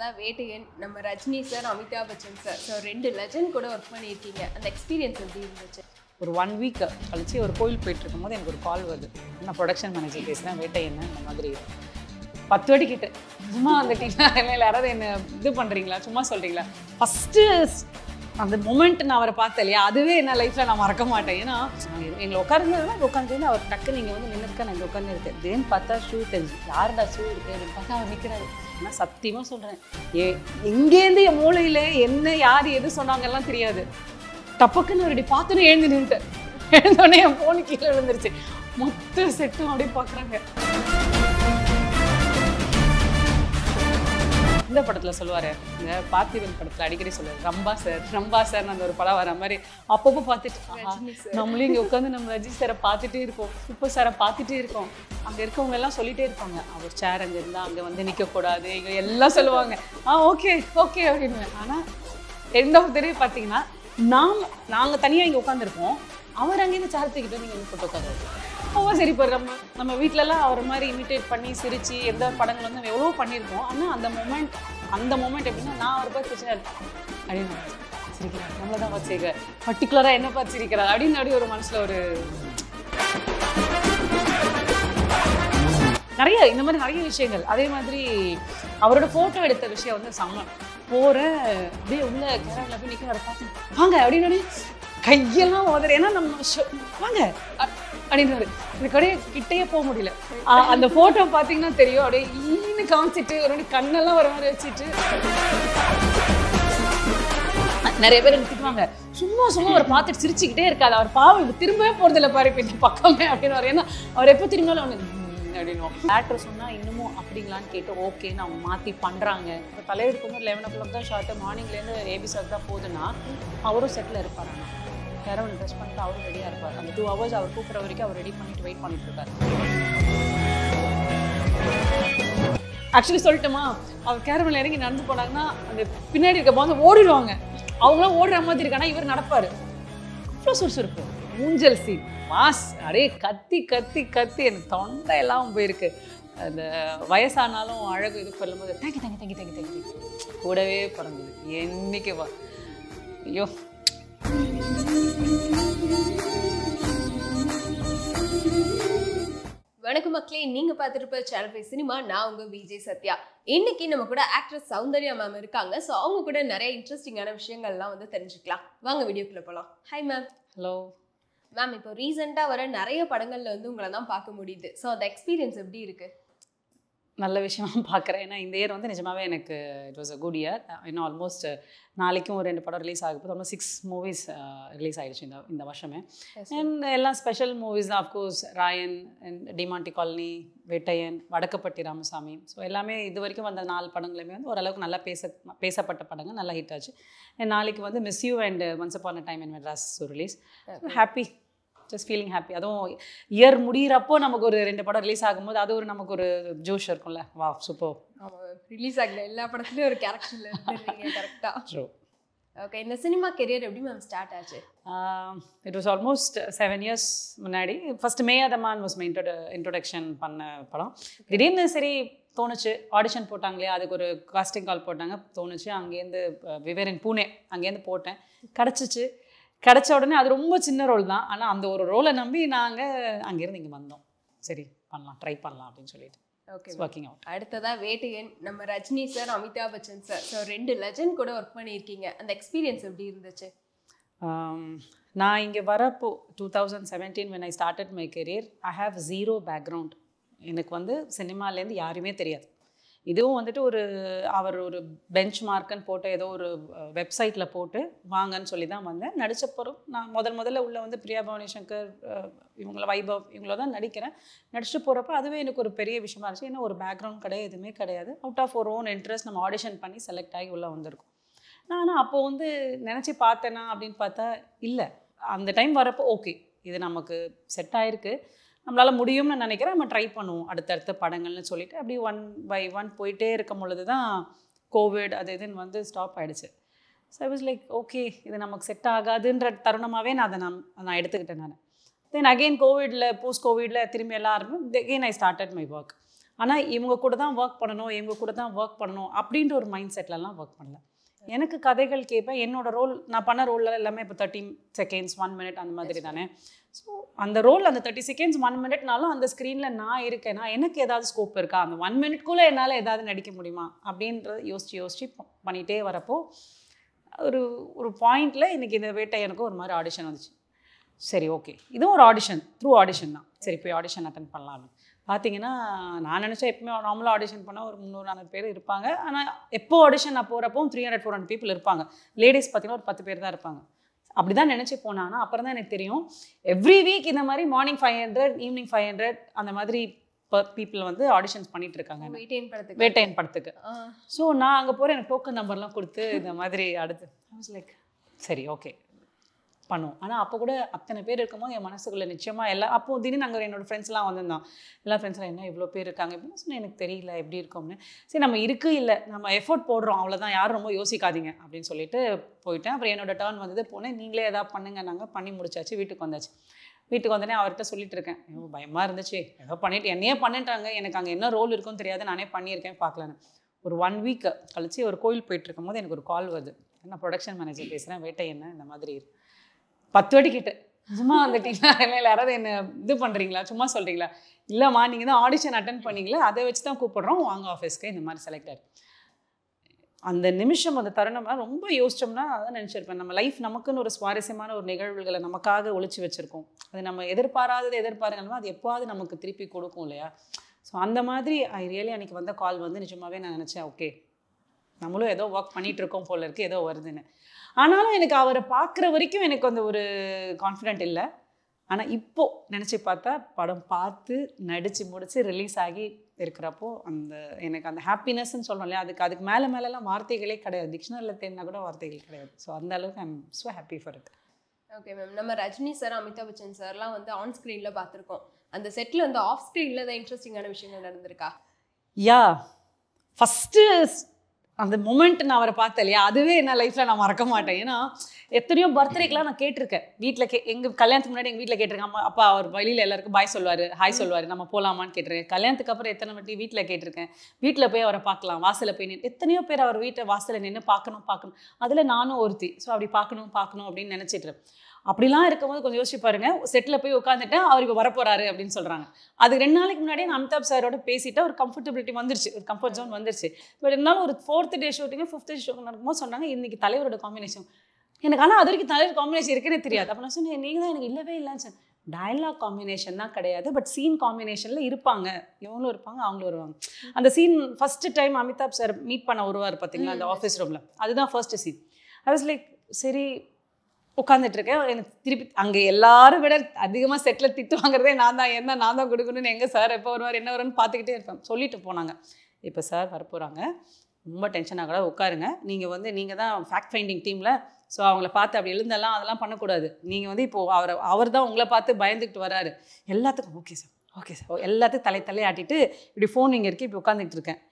அடுத்ததாக வேட்டையன் நம்ம Rajini sir, Amitabh Bachchan sir, so 2 legend கூட ஒர்க் பண்ணியிருக்கீங்க. அந்த எக்ஸ்பீரியன்ஸ் எப்படி இருந்துச்சு? ஒரு 1 வீக் கழிச்சு ஒரு கோயில் போயிட்டு இருக்கும்போது எனக்கு ஒரு கால் வருது. நான் ப்ரொடக்ஷன் மேனேஜர் பேசுகிறேன், வேட்டையன் இந்த மாதிரி 10 வாட்டி கேட்டேன். சும்மா அந்த டீமில் யாராவது என்ன இது பண்ணுறீங்களா, சும்மா சொல்கிறீங்களா? ஃபஸ்ட்டு அந்த மூமெண்ட் நான் அவரை பார்த்தேன் இல்லையா, அதுவே என்ன லைஃப்பில் நான் மறக்க மாட்டேன். ஏன்னா எங்களை உட்காந்துருந்தா உட்காந்து அவர் டக்கு நீங்கள் வந்து நின்றுருக்கா, நான் இங்கே உட்காந்து இருக்கேன். தேன்னு பார்த்தா ஷூ தெரிஞ்சு யாருடா ஷூ இருக்குது அப்படின்னு பார்த்தா அவர் நிற்கிறாரு. ஆனால் சத்தியமாக சொல்கிறேன், எங்கேருந்து என் மூளையில் என்ன யார் எது சொன்னாங்கலாம் தெரியாது. டப்புக்குன்னு ஒரு பார்த்தோன்னே எழுந்து நின்றுட்டேன். எழுந்தோடனே என் ஃபோனு கீழே விழுந்துருச்சு. மொத்த செட்டும் அப்படியே பார்க்குறாங்க. இந்த படத்தில் சொல்லுவார், இந்த பார்த்திபன் படத்தில் அடிக்கடி சொல்லுவார், ரம்பா சார் அந்த ஒரு படம் வர மாதிரி அப்பப்போ பார்த்துட்டு நம்மளும் இங்கே உட்காந்து நம்ம ரஜினி சாரை பார்த்துட்டே இருக்கோம், சூப்பர் சாரை பார்த்துட்டே இருக்கோம். அங்கே இருக்கவங்க எல்லாம் சொல்லிகிட்டே இருப்பாங்க, அவர் சேர் அங்கே இருந்தால் அங்கே வந்து நிற்கக்கூடாது, இங்கே எல்லாம் சொல்லுவாங்க. ஓகே ஓகே அப்படின்னு. ஆனால் ரெண்டாவது தடவை பார்த்தீங்கன்னா நாங்கள் தனியாக இங்கே உட்காந்துருக்கோம், அவர் அங்கேருந்து சேர் தூக்கிட்டு நீங்கள் போட்டு உட்காந்து சரி. இப்போ நம்ம வீட்டிலலாம் அவர் மாதிரி இமிட்டேட் பண்ணி சிரித்து எந்த படங்கள் வந்து நம்ம எவ்வளோ பண்ணியிருக்கோம். ஆனால் அந்த மூமெண்ட் எப்படின்னா, நான் அவர் பார்த்து பிரச்சனை அப்படின்னு சிரிக்கிறேன், நம்மளை தான் பார்த்து சிரிக்கிறேன், பர்டிகுலராக என்ன பார்த்து சிரிக்கிறார் அப்படின்னு அப்படி ஒரு மனசில் ஒரு இந்த மாதிரி நிறைய விஷயங்கள். அதே மாதிரி அவரோட ஃபோட்டோ எடுத்த விஷயம் வந்து செம்ம. போகிறேன் அப்படியே உள்ள கேரளாவில் போய் நிற்க, அவரை பார்த்து வாங்க அப்படின்னு கையெல்லாம் ஓதுறேன். ஏன்னா நம்ம வாங்க அப்படின்றாரு. இந்த கடையை கிட்டையே போக முடியல. அந்த ஃபோட்டோ பார்த்தீங்கன்னா தெரியும், அப்படியே ஈன்னு காமிச்சிட்டு ஒரு கண்ணெல்லாம் வர மாதிரி வச்சுட்டு நிறைய பேர் திட்டுவாங்க, சும்மா அவரை பார்த்துட்டு சிரிச்சுக்கிட்டே இருக்காது, அவர் பாவம் இப்படி திரும்பவே போகிறதில்ல பாரு பின்ன பக்கமே அப்படின்னு. ஏன்னா அவர் எப்போ திரும்பினாலும் அவனுக்கு அப்படின்னும். ஆக்டர் சொன்னால் இன்னமும் அப்படிங்களான்னு கேட்டு ஓகேன்னு அவங்க மாற்றி பண்ணுறாங்க. இப்போ தலைவருக்கு வந்து 11 o'clock தான் ஷார்ட்டு, மார்னிங்லேருந்து ஏபிசாக்கு தான் போகுதுன்னா அவரும் செட்டில் இருப்பார். ஆனால் கேரவன் ட்ரெஸ் பண்ணிட்டு அவரும் ரெடியாக இருப்பார். அந்த 2 hours அவர் கூப்பிட்ற வரைக்கும் அவர் ரெடி பண்ணிட்டு வெயிட் பண்ணிட்டு இருக்காரு. ஆக்சுவலி சொல்லட்டுமா, அவர் கேரவனில் இறங்கி நடந்து போனாங்கன்னா அந்த பின்னாடி இருக்க போது ஓடிடுவாங்க. அவங்களாம் ஓடுற மாதிரி இருக்கானா இவர் நடப்பார். அவ்வளோ சுறுசுறுப்பு, ஊஞ்சல் சீன் மாஸ், அப்படியே கத்தி கத்தி கத்தி எனக்கு தொண்டை எல்லாம் போயிருக்கு. அந்த வயசானாலும் அழகு இது சொல்லும்போது தேங்கி கூடவே பிறந்தது என்னைக்கு வா. ஐயோ, வணக்கம் மக்களே, நீங்க பார்த்துட்டு சேனல் பை சினிமா. நான் உங்க விஜய் சத்யா. இன்னைக்கு நம்ம கூட ஆக்ட்ரஸ் சௌந்தர்யா மேம் இருக்காங்க. ஸோ அவங்க கூட நிறைய இன்ட்ரெஸ்டிங்கான விஷயங்கள்லாம் வந்து தெரிஞ்சுக்கலாம். வாங்க வீடியோக்குள்ள போகலாம். Hi ma'am. Hello ma'am. இப்போ ரீசெண்டாக வர நிறைய படங்கள்ல வந்து உங்களை தான் பார்க்க முடியுது. ஸோ அந்த எக்ஸ்பீரியன்ஸ் எப்படி இருக்கு? நல்ல விஷயமா பார்க்குறேன். ஏன்னா இந்த இயர் வந்து நிஜமாவே எனக்கு it was a good year. இன்னும் ஆல்மோஸ்ட் நாளைக்கும் ஒரு 2 படம் ரிலீஸ் ஆகுது. ஆல்மோஸ்ட் 6 மூவிஸ் ரிலீஸ் ஆகிடுச்சு இந்த வருஷமே. அண்ட் எல்லாம் ஸ்பெஷல் மூவிஸ் தான். Of course Raayan and Demonte Colony, Vettaiyan, Vadakkupatti Ramasamy. So எல்லாமே இது வரைக்கும் வந்த 4 படங்களுமே வந்து ஓரளவுக்கு நல்லா பேசப்பட்ட படங்கள், நல்லா ஹிட் ஆச்சு. நாளைக்கு வந்து miss you and once upon a time in Madras release. Happy, just feeling happy. அதுவும் இயர் முடிகிறப்போ நமக்கு ஒரு 2 படம் ரிலீஸ் ஆகும்போது அது ஒரு நமக்கு ஒரு ஜோஷ் இருக்கும்ல. வா சூப்பர். ரிலீஸ் ஆகல எல்லா படத்துலையும் ஒரு கேரக்டர்ல இருக்கீங்க. கரெக்டாக. ட்ரூ. ஓகே, இந்த சினிமா கெரியர் எப்படி மேம் ஸ்டார்ட் ஆச்சு? இட் வாஸ் ஆல்மோஸ்ட் 7 years முன்னாடி. First May the man was my introduction பண்ண படம். திடீர்னு சரி தோணுச்சு, ஆடிஷன் போட்டாங்களே, அதுக்கு ஒரு காஸ்டிங் கால் போட்டாங்க, தோணுச்சு. அங்கேருந்து விவேரின் பூனே அங்கேருந்து போட்டேன், கிடச்ச உடனே அது ரொம்ப சின்ன ரோல் தான். ஆனால் அந்த ஒரு ரோலை நம்பி நாங்கள் அங்கேருந்து இங்கே வந்தோம். சரி பண்ணலாம், ட்ரை பண்ணலாம் அப்படின்னு சொல்லிட்டு. Okay, working out. அடுத்ததாக வேட்டையன் நம்ம Rajini sir, Amitabh Bachchan sir, so 2 legend கூட ஒர்க் பண்ணியிருக்கீங்க. அந்த எக்ஸ்பீரியன்ஸ் எப்படி இருந்துச்சு? நான் இங்கே வரப்போ 2017 when I started my career, I have zero background. எனக்கு வந்து சினிமாலேருந்து யாருமே தெரியாது. இதுவும் வந்துட்டு அவர் ஒரு பெஞ்ச் மார்க்குன்னு போட்டு ஏதோ ஒரு வெப்சைட்டில் போட்டு வாங்கன்னு சொல்லி தான் வந்தேன். நடித்தப்பறம் நான் முதல்ல உள்ளே வந்து பிரியா பவானி சங்கர், இவங்கள வைபவ், இவங்கள தான் நடிக்கிறேன். நடிச்சுட்டு போகிறப்ப அதுவே எனக்கு ஒரு பெரிய விஷயமா இருந்துச்சு. ஏன்னா ஒரு பேக்ரவுண்ட் கிடையாது, எதுவுமே கிடையாது. அவுட் ஆஃப் ஒரு ஓன் இன்ட்ரெஸ்ட் நம்ம ஆடிஷன் பண்ணி செலக்ட் ஆகி உள்ளே வந்திருக்கோம். ஆனால் அப்போது வந்து நினச்சி பார்த்தேனா அப்படின்னு பார்த்தா இல்லை. அந்த டைம் வரப்போ ஓகே, இது நமக்கு செட் ஆகிருக்கு, நம்மளால் முடியும்னு நினைக்கிறேன், நம்ம ட்ரை பண்ணுவோம் அடுத்தடுத்த படங்கள்னு சொல்லிட்டு அப்படி 1 by 1 போயிட்டே இருக்கும் பொழுது தான் கோவிட் அது இதுன்னு வந்து ஸ்டாப் ஆகிடுச்சு. So I was like okay, இது நமக்கு செட் ஆகாதுன்ற தருணமாகவே நான் எடுத்துக்கிட்டேன். தென் அகெயின் கோவிடில், போஸ்ட் கோவிடில் திரும்பி எல்லாருமே again I started my work. ஆனால் இவங்க கூட தான் ஒர்க் பண்ணணும் அப்படின்ற ஒரு மைண்ட் செட்லலாம் ஒர்க் பண்ணல. எனக்கு கதைகள் கேட்பேன். என்னோட ரோல் நான் பண்ண ரோலில் எல்லாமே இப்போ 30 seconds 1 minute அந்த மாதிரி தானே. ஸோ அந்த ரோல் அந்த 30 seconds 1 minuteனாலும் அந்த ஸ்க்ரீனில் நான் இருக்கேன்னா எனக்கு ஏதாவது ஸ்கோப் இருக்கா, அந்த 1 minute என்னால் ஏதாவது நடிக்க முடியுமா அப்படின்றத யோசிச்சு பண்ணிகிட்டே வரப்போ ஒரு பாயிண்டில் இன்றைக்கி இந்த வேட்டையனுக்கு ஒரு மாதிரி ஆடிஷன் வந்துச்சு. சரி ஓகே, இதுவும் ஒரு ஆடிஷன், த்ரூ ஆடிஷன் தான். சரி போய் ஆடிஷன் அட்டன் பண்ணலான்னு பார்த்தீங்கன்னா, நான் நினச்சேன் எப்பவுமே நார்மலாக ஆடிஷன் பண்ணால் ஒரு 300-400 பேர் இருப்பாங்க. ஆனால் எப்போ ஆடிஷன் நான் போகிறப்போ 300-400 people இருப்பாங்க. லேடிஸ் பார்த்தீங்கன்னா ஒரு 10 பேர் தான் இருப்பாங்க. அப்படி தான் நினச்சி போனேன். ஆனால் அப்புறம் தான் எனக்கு தெரியும் எவ்ரி வீக் இந்த மாதிரி மார்னிங் 500 ஈவினிங் 500 அந்த மாதிரி பீப்புள் வந்து ஆடிஷன்ஸ் பண்ணிட்டு இருக்காங்க வேட்டையன் படத்துக்கு. ஸோ நான் அங்கே போகிறேன், எனக்கு டோக்கன் நம்பர்லாம் கொடுத்து இந்த மாதிரி அடுத்து லைக் சரி ஓகே பண்ணுவோம். ஆனால் அப்போ கூட அத்தனை பேர் இருக்கும்போது என் மனசுக்குள்ளே நிச்சயமாக எல்லாம் அப்போ திடீர்னு நாங்கள் என்னோடய ஃப்ரெண்ட்ஸ்லாம் வந்திருந்தோம். எல்லா ஃப்ரெண்ட்ஸ்லாம் என்ன இவ்வளோ பேர் இருக்காங்க அப்படின்னு சொன்னால் எனக்கு தெரியல எப்படி இருக்கோம்னு. சரி நம்ம இல்லை நம்ம எஃபோர்ட் போடுறோம் அவ்வளோதான், யாரும் ரொம்ப யோசிக்காதீங்க அப்படின்னு சொல்லிட்டு போயிட்டேன். அப்புறம் என்னோட டர்ன் வந்தது, போனேன். நீங்களே எதாவது பண்ணுங்க, நாங்கள் பண்ணி முடிச்சாச்சு. வீட்டுக்கு வந்தோடனே அவர்கிட்ட சொல்லிட்டு இருக்கேன், பயமாக இருந்துச்சு, ஏதோ பண்ணிட்டு என்னையே பண்ணிட்டாங்க, எனக்கு அங்கே என்ன ரோல் இருக்குன்னு தெரியாது, நானே பண்ணியிருக்கேன் பார்க்கலான்னு. ஒரு 1 week கழிச்சு ஒரு கோயில் போயிட்டு இருக்கும் போது எனக்கு ஒரு கால் வருது. நான் ப்ரொடக்ஷன் மேனேஜர் பேசுகிறேன், வேட்டையன் இந்த மாதிரி 10 வாட்டி கேட்டேன், சும்மா வந்துட்டீங்களா, இல்லை யாராவது என்ன இது பண்ணுறீங்களா, சும்மா சொல்கிறீங்களா, இல்லைம்மா நீங்கள் தான் ஆடிஷன் அட்டன் பண்ணீங்களா, அதை வச்சு தான் கூப்பிட்றோம், வாங்க ஆஃபீஸ்க்கு, இந்த மாதிரி செலக்ட் ஆகிருக்கு. அந்த நிமிஷம் அந்த தருணம்லாம் ரொம்ப யோசிச்சோம்னா அதான் நினச்சிருப்பேன், நம்ம லைஃப் நமக்குன்னு ஒரு சுவாரஸ்யமான ஒரு நிகழ்வுகளை நமக்காக ஒழிச்சு வச்சுருக்கோம். அது நம்ம எதிர்பாருங்கன்னா அது எப்போவாது நமக்கு திருப்பி கொடுக்கும் இல்லையா. ஸோ அந்த மாதிரி ரியலி அன்றைக்கி வந்த கால் வந்து நிஜமாகவே நான் நினச்சேன், ஓகே நம்மளும் ஏதோ ஒர்க் பண்ணிகிட்டு இருக்கோம் போல இருக்குது, ஏதோ வருதுன்னு. ஆனாலும் எனக்கு அவரை பார்க்குற வரைக்கும் எனக்கு அந்த ஒரு கான்ஃபிடென்ட் இல்லை. ஆனால் இப்போது நினச்சி பார்த்தா படம் பார்த்து நடித்து முடித்து ரிலீஸ் ஆகி இருக்கிறப்போ அந்த எனக்கு அந்த ஹாப்பினஸ்ன்னு சொல்கிறோம் இல்லையா, அதுக்கு மேலெலாம் வார்த்தைகளே கிடையாது. டிக்ஷனரியில் தேடினா கூட வார்த்தைகள் கிடையாது. ஸோ அந்த அளவுக்கு I'm so happy for it. Okay ma'am, நம்ம ரஜினி சார், அமிதாப் பச்சன் சார்லாம் வந்து ஆன் ஸ்க்ரீனில் பார்த்துருக்கோம். அந்த செட்டில் வந்து ஆஃப் ஸ்க்ரீனில் தான் இன்ட்ரெஸ்டிங்கான விஷயங்கள் நடந்திருக்கா? யா, ஃபஸ்ட்டு அந்த மொமெண்ட் நான் அவரை பார்த்தேன் இல்லையா, அதுவே என்ன லைஃப்பில் நான் மறக்க மாட்டேன். ஏன்னா எத்தனையோ பர்த்டேக்கெலாம் நான் கேட்டிருக்கேன். வீட்டில் எங்கள் கல்யாணத்துக்கு முன்னாடி எங்கள் வீட்டில் கேட்டிருக்கேன். அம்மா அப்பா அவர் வழியில் எல்லாருக்கும் பாய் சொல்லுவார், ஹாய் சொல்லுவார், நம்ம போகலாமான்னு கேட்டிருக்கேன். கல்யாணத்துக்கு அப்புறம் எத்தனை வாட்டி வீட்டில் கேட்டிருக்கேன். வீட்டில் போய் அவரை பார்க்கலாம், வாசலில் போய் நின்று எத்தனையோ பேர் அவர் வீட்டை வாசலில் நின்று பார்க்கணும். அதில் நானும் ஒருத்தி. ஸோ அப்படி பார்க்கணும் அப்படின்னு நினச்சிட்டு அப்படிலாம் இருக்கும்போது கொஞ்சம் யோசிச்சு பாருங்க, செட்டில் போய் உட்காந்துட்டேன், அவர் இப்போ வரப்போறாரு அப்படின்னு சொல்கிறாங்க. அது 2 நாளைக்கு முன்னாடியே நான் அமிதாப் சாரோட பேசிட்டு ஒரு கம்ஃபர்டபிலிட்டி வந்துருச்சு, ஒரு கம்ஃபர்ட் ஜோன் வந்துருச்சு. பட் இருந்தாலும் ஒரு 4th day shooting 5th day shooting நடக்கும்போது சொன்னாங்க இன்னைக்கு தலைவரோட காம்பினேஷன். எனக்கு ஆனால் அது வரைக்கும் தலைவர் காம்பினேஷன் இருக்குன்னே தெரியாது. அப்போ நான் சொன்னேன், நீங்கள் தான் எனக்கு இல்லவே இல்லைன்னு சொன்னேன். டயலாக் காம்பினேஷன் தான் கிடையாது, பட் சீன் காம்பினேஷனில் இருப்பாங்க, இவங்களும் இருப்பாங்க அவங்களும் வருவாங்க. அந்த scene first time Amitabh sir meet பண்ண வருவார் பார்த்தீங்களா அந்த ஆஃபீஸ் ரூமில், அதுதான் first scene. I was like சரி உட்காந்துட்ருக்கேன். எனக்கு திருப்பி அங்கே எல்லாரும் விட அதிகமாக செட்டில் திட்டு வாங்குறதே நான் தான் கொடுக்கணும்னு, எங்கே சார் எப்போ வருவார் என்ன வரும்னு பார்த்துக்கிட்டே இருப்பேன். சொல்லிட்டு போனாங்க, இப்போ சார் வரப்போகிறாங்க, ரொம்ப டென்ஷனாக கூட உட்காருங்க, நீங்கள் தான் ஃபேக்ட் ஃபைண்டிங் டீமில், ஸோ அவங்கள பார்த்து அப்படி எழுந்தெல்லாம் அதெல்லாம் பண்ணக்கூடாது, நீங்கள் வந்து இப்போது அவர் தான் உங்களை பார்த்து பயந்துக்கிட்டு வராரு. எல்லாத்துக்கும் ஓகே சார் எல்லாத்துக்கும் தலையாட்டிட்டு இப்படி ஃபோன் இங்கே இருக்குது, இப்படி உட்காந்துக்கிட்டு இருக்கேன்.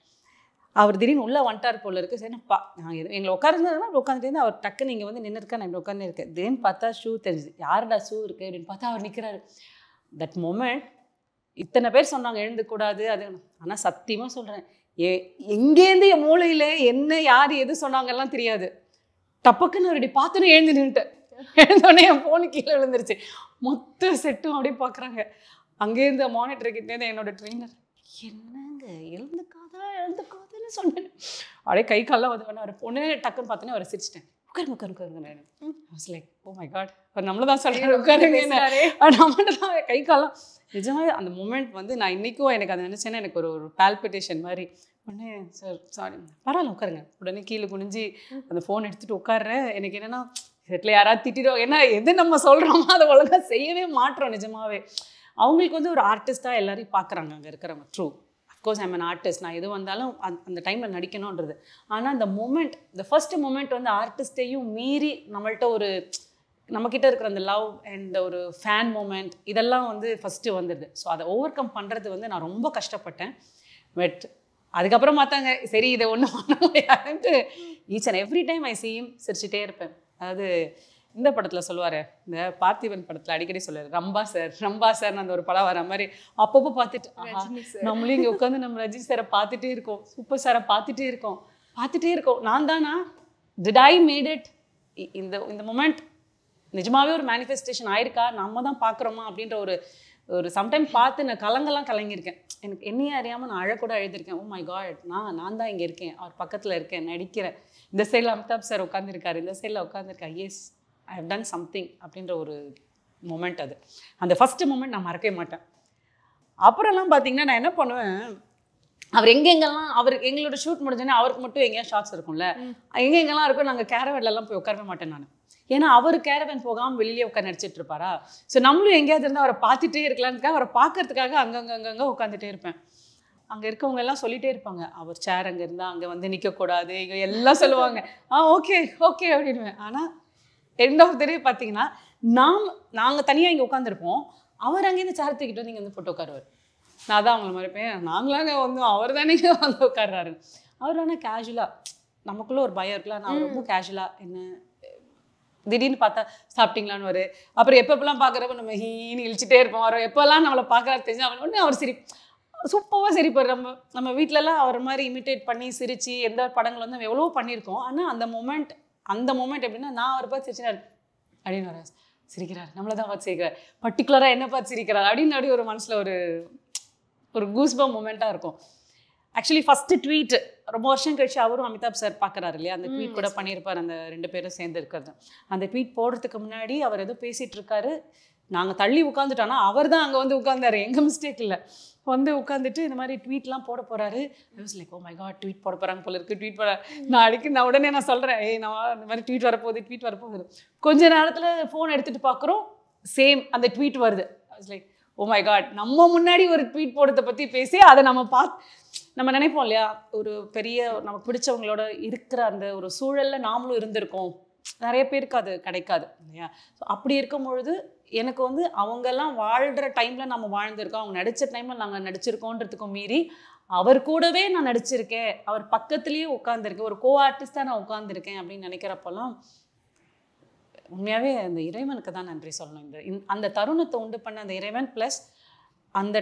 அவர் திடீர்னு உள்ளே வந்துட்டார் போல இருக்குது. சரி நான் எங்களை உட்காந்துருந்தா உட்காந்துட்டு அவர் டக்கு நீங்கள் வந்து நின்று இருக்கேன், நான் இப்படி உட்காந்து இருக்கேன். திடீர்னு பார்த்தா ஷூ தெரிஞ்சுது, யாருடா ஷூ இருக்குது அப்படின்னு பார்த்தா அவர் நிற்கிறாரு. தட் மொமெண்ட் இத்தனை பேர் சொன்னாங்க எழுந்துக்கூடாது அது, ஆனால் சத்தியமாக சொல்கிறேன், எங்கேருந்து என் மூளையில் என்ன யார் எது சொன்னாங்கலாம் தெரியாது. டப்புக்குன்னு அவர் இப்படி பார்த்தோன்னே எழுந்தோடனே என் ஃபோனு கீழே விழுந்துருச்சு. மொத்த செட்டும் அப்படியே பார்க்குறாங்க. அங்கேருந்து மானிட்டர்கிட்டேருந்து என்னோட ட்ரெயினர், என்னங்க எழுந்துக்காதுன்னு சொன்னேன். அப்படியே கை காலெலாம் வந்து பண்ண பொண்ணு டக்குன்னு பார்த்தோன்னே அவரை சிரிச்சிட்டேன். உட்காருங்க லைக் ஓ மை காட், அவர் நம்மள தான் சொல்கிறாரு உட்காருங்க, நம்மகிட்ட தான் கை காலம். நிஜமாக அந்த மூமெண்ட் வந்து நான் இன்றைக்கும் எனக்கு அதை நினச்சேன்னா எனக்கு ஒரு பால்பிட்டேஷன் மாதிரி. உடனே சார் சாரி பரவாயில்ல உட்காருங்க. உடனே கீழே குனிஞ்சு அந்த ஃபோன் எடுத்துகிட்டு உட்காடுறேன். எனக்கு என்னென்னா செட்டில் யாராவது திட்டிடுவோம், ஏன்னா எது நம்ம சொல்கிறோமோ அதை ஒழுங்காக செய்யவே மாட்டோம். நிஜமாகவே அவங்களுக்கு வந்து ஒரு ஆர்டிஸ்ட்டாக எல்லாரையும் பார்க்குறாங்க அங்கே இருக்கிறவங்க. True, of course I'm an artist, நான் எது வந்தாலும் அந்த டைமில் நடிக்கணுன்றது. ஆனால் அந்த மொமெண்ட், இந்த ஃபர்ஸ்ட் மொமெண்ட் வந்து ஆர்டிஸ்ட்டையும் மீறி நம்மள்கிட்ட ஒரு நம்மக்கிட்ட இருக்கிற அந்த லவ் அண்ட் ஒரு ஃபேன் மூமெண்ட் இதெல்லாம் வந்து ஃபஸ்ட்டு வந்துடுது. ஸோ அதை ஓவர் கம் பண்ணுறது வந்து நான் ரொம்ப கஷ்டப்பட்டேன். பட் அதுக்கப்புறம் பார்த்தாங்க சரி இதை ஒன்றும் பண்ண முடியாதுன்ட்டு each and every time I see him சிரிச்சிட்டே இருப்பேன். அதாவது இந்த படத்தில் சொல்லுவார், இந்த பார்த்திபன் படத்தில் அடிக்கடி சொல்லுவார், ரம்பா சார்னு அந்த ஒரு படம் வர மாதிரி அப்பப்போ பார்த்துட்டு நம்மளும் இங்கே உட்காந்து நம்ம ரஜினி சாரை பார்த்துட்டே இருக்கோம், சூப்பர் சாரை பார்த்துட்டே இருக்கோம். நான் தானா, டிட் ஐ மேட் இட்? இந்த மொமெண்ட் நிஜமாவே ஒரு மேனிஃபெஸ்டேஷன் ஆயிருக்கா, நம்ம தான் பார்க்குறோமா அப்படின்ற ஒரு சம்டைம் பார்த்து நான் கலங்கியிருக்கேன். எனக்கு என்னையே அறியாமல் நான் அழக்கூட அழுதுருக்கேன். ஓ மை காட், நான் தான் இங்கே இருக்கேன், அவர் பக்கத்தில் இருக்கேன், நடிக்கிறேன். இந்த சைடில் அமிதாப் சார் உட்காந்துருக்காரு, இந்த சைடில் உட்காந்துருக்கேன். Yes, I have done something அப்படின்ற ஒரு மொமெண்ட். அது அந்த ஃபஸ்ட்டு மொமெண்ட் நான் மறக்கவே மாட்டேன். அப்புறம்லாம் பார்த்தீங்கன்னா நான் என்ன பண்ணுவேன், அவர் எங்கெங்கெல்லாம் எங்களோட ஷூட் முடிஞ்சோன்னே அவருக்கு மட்டும் எங்கேயா ஷார்ட்ஸ் இருக்கும்ல, எங்கெங்கெல்லாம் இருக்கும் நாங்கள் கேரவேன்லாம் போய் உட்காரவே மாட்டேன் நான். ஏன்னா அவர் கேரவேன் போகாமல் வெளியிலே உட்காந்து நடிச்சிட்டு இருப்பாரா. ஸோ நம்மளும் எங்கேயாவது இருந்தால் அவரை பார்த்துட்டே இருக்கலான்னு அவரை பார்க்கறதுக்காக அங்கங்கே உட்காந்துட்டே இருப்பேன். அங்கே இருக்கவங்க எல்லாம் சொல்லிகிட்டே இருப்பாங்க, அவர் சேர் அங்கே இருந்தால் அங்கே வந்து நிற்கக்கூடாது, இங்கே எல்லாம் சொல்லுவாங்க. ஓகே அப்படின்னுவேன். ஆனால் எண்ட் ஆஃப் த டே பார்த்தீங்கன்னா நாங்கள் தனியாக இங்கே உட்காந்துருப்போம், அவர் அங்கேருந்து சேர் தூக்கிட்டு வந்து இங்கே வந்து போட்டு உட்காருவார். நான் தான் அவங்கள மறைப்பேன், நாங்களாங்க வந்து அவர் தானே வந்து உட்கார்றாரு. அவர் ஆனால் கேஷுவலாக, நமக்குள்ளே ஒரு பயம் இருக்குல்ல, நான் ரொம்ப கேஷுவலாக என்ன திடீர்னு பார்த்தா சாப்பிட்டீங்களான்னு வரு. அப்புறம் எப்பப்பெல்லாம் பார்க்குறப்ப நம்ம ஹீன்னு இழிச்சிட்டே இருப்போம். அவர் எப்போல்லாம் நம்மளை பார்க்குறாரு தெரிஞ்சு அவன் ஒன்று அவர் சூப்பராக சிரிப்பார். நம்ம வீட்டிலலாம் அவர் மாதிரி இமிட்டேட் பண்ணி சிரித்து எந்த படங்கள் வந்து நம்ம எவ்வளோ பண்ணியிருக்கோம். ஆனால் அந்த மொமெண்ட் எப்படின்னா, நான் அவரை பார்த்து சிரிச்சினார் அப்படின்னு வர சிரிக்கிறார், நம்மளை தான் பார்த்து சிரிக்கிறார், பர்டிகுலராக என்ன பார்த்து சிரிக்கிறார் அப்படின்னு அப்படி ஒரு மனசில் ஒரு கூஸ்பம் மொமெண்ட்டாக இருக்கும். ஆக்சுவலி ஃபஸ்ட்டு ட்வீட் ரொம்ப வருஷம் கழிச்சு அவரும் அமிதாப் சார் பார்க்குறாரு இல்லையா, அந்த ட்வீட் கூட பண்ணியிருப்பார், அந்த 2 பேரும் சேர்ந்து இருக்கிறது. அந்த ட்வீட் போடுறதுக்கு முன்னாடி அவர் ஏதோ பேசிகிட்டு இருக்காரு, நாங்கள் தள்ளி உட்காந்துட்டோன்னா அவர் தான் அங்கே வந்து உட்காந்தாரு, எங்கள் மிஸ்டேக் இல்லை. வந்து உட்காந்துட்டு இந்த மாதிரி ட்வீட்லாம் போட போகிறாரு. Like, oh my god, tweet போட போகிறாங்க போல இருக்குது, ட்வீட் போட நான் உடனே நான் சொல்கிறேன், நான் இந்த மாதிரி ட்வீட் வரப்போகுது. கொஞ்ச நேரத்தில் ஃபோன் எடுத்துகிட்டு பார்க்குறோம், சேம் அந்த ட்வீட் வருது. லைக், ஓ மை காட், நம்ம முன்னாடி ஒரு ட்வீட் போடுறதை பற்றி பேசி அதை நம்ம நினைப்போம் இல்லையா, ஒரு பெரிய நமக்கு பிடிச்சவங்களோட இருக்கிற அந்த ஒரு சூழலில் நாமளும் இருந்திருக்கோம். நிறைய பேருக்கு அது கிடைக்காது இல்லையா. ஸோ அப்படி இருக்கும் பொழுது எனக்கு வந்து அவங்கெல்லாம் வாழ்கிற டைமில் நம்ம வாழ்ந்திருக்கோம், அவங்க நடித்த டைமில் நாங்கள் நடிச்சிருக்கோன்றதுக்கும் மீறி அவர் கூடவே நான் நடிச்சிருக்கேன், அவர் பக்கத்துலேயே உட்காந்துருக்கேன், ஒரு ஆர்டிஸ்டாக நான் உட்காந்துருக்கேன் அப்படின்னு நினைக்கிறப்பெல்லாம் உண்மையாகவே அந்த இறைவனுக்கு தான் நன்றி சொல்லணும். அந்த தருணத்தை உண்டு பண்ண அந்த இறைவன் ப்ளஸ் அந்த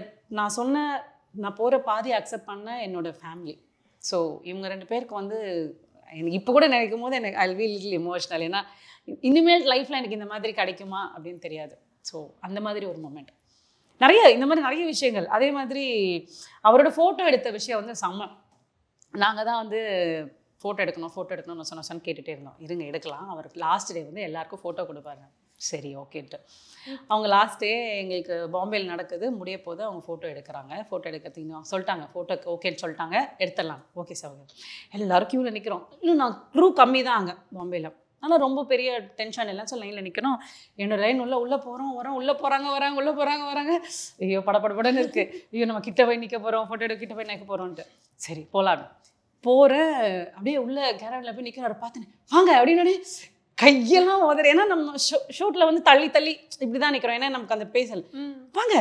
நான் போகிற பாதி அக்செப்ட் பண்ண என்னோடய ஃபேமிலி. ஸோ இவங்க 2 பேருக்கு வந்து எனக்கு இப்போ கூட நினைக்கும் போது எனக்கு I will be little emotional. ஏன்னா இனிமேல் லைஃப்பில் எனக்கு இந்த மாதிரி கிடைக்குமா அப்படின்னு தெரியாது. ஸோ அந்த மாதிரி ஒரு மொமெண்ட் இந்த மாதிரி நிறைய விஷயங்கள். அதே மாதிரி அவரோட ஃபோட்டோ எடுத்த விஷயம் வந்து செம்ம. நாங்கள் தான் வந்து ஃபோட்டோ எடுக்கணும்னு சொன்ன கேட்டுகிட்டே இருந்தோம். இருங்க எடுக்கலாம், அவருக்கு லாஸ்ட் டே வந்து எல்லாருக்கும் ஃபோட்டோ கொடுப்பாரு. சரி ஓகேன்ட்டு அவங்க லாஸ்ட் டே எங்களுக்கு பாம்பேயில் நடக்குது, முடிய போது அவங்க ஃபோட்டோ எடுக்கிறாங்க. ஃபோட்டோ எடுக்கிறதுக்கு சொல்லிட்டாங்க, ஃபோட்டோக்கு ஓகேன்னு சொல்லிட்டாங்க, எடுத்துடலாம். ஓகே சார், எல்லோரும் க்யூவில் நிற்கிறோம். இன்னும் நான் க்ரூ கம்மி தான் அங்கே பாம்பேயில், ஆனால் ரொம்ப பெரிய டென்ஷன் எல்லாம் சொல்லி லைனில் நிற்கணும். என்னோட லைன் உள்ளே போகிறோம் உள்ளே போகிறாங்க. ஐயோ படப்படன்னு இருக்குது, ஐயோ நம்ம கிட்ட போய் நிற்க போகிறோம், ஃபோட்டோ எடுக்க கிட்ட போய் நிற்க போகிறோன்ட்டு. சரி போகலான்னு போகிறேன். அப்படியே உள்ள கேரவில் போய் நிற்கிறாரு, பார்த்துன்னு வாங்க அப்படின்னு கையெல்லாம் உதறு. ஏன்னா நம்ம ஷூட்டில் வந்து தள்ளி இப்படி தான் நிற்கிறோம், ஏன்னா நமக்கு அந்த பேசல் வாங்க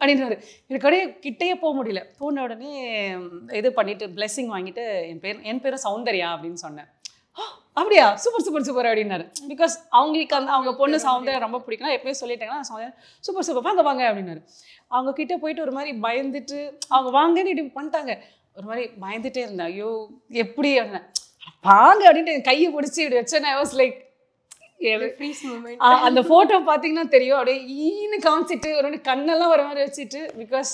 அப்படின்றாரு. எனக்கு அப்படியே கிட்டேயே போக முடியல. போன உடனே இது பண்ணிவிட்டு பிளெஸ்ஸிங் வாங்கிட்டு என் பேரும் சௌந்தர்யா அப்படின்னு சொன்னேன். அப்படியா, சூப்பர் அப்படின்னாரு. பிகாஸ் அவங்களுக்கு அவங்க பொண்ணு சௌந்தர்யா ரொம்ப பிடிக்கும், எப்பயும் சொல்லிட்டாங்கன்னா சௌந்தர்யா சூப்பர் வாங்க அப்படின்னாரு. அவங்க கிட்டே போயிட்டு ஒரு மாதிரி பயந்துட்டு அவங்க வாங்கன்னு இப்படி பண்ணிட்டாங்க. ஒரு மாதிரி பயந்துட்டே இருந்தேன், ஐயோ எப்படி அப்படின்னா வாங்க அப்படின்ட்டு என் கையை பிடிச்சி இப்படி வச்சேன். ஐ வாஸ் லைக், அந்த ஃபோட்டோ பார்த்தீங்கன்னா தெரியும், அப்படியே ஈன்னு காமிச்சிட்டு ஒரு கண்ணெல்லாம் ஒரு மாதிரி வச்சுட்டு. பிகாஸ்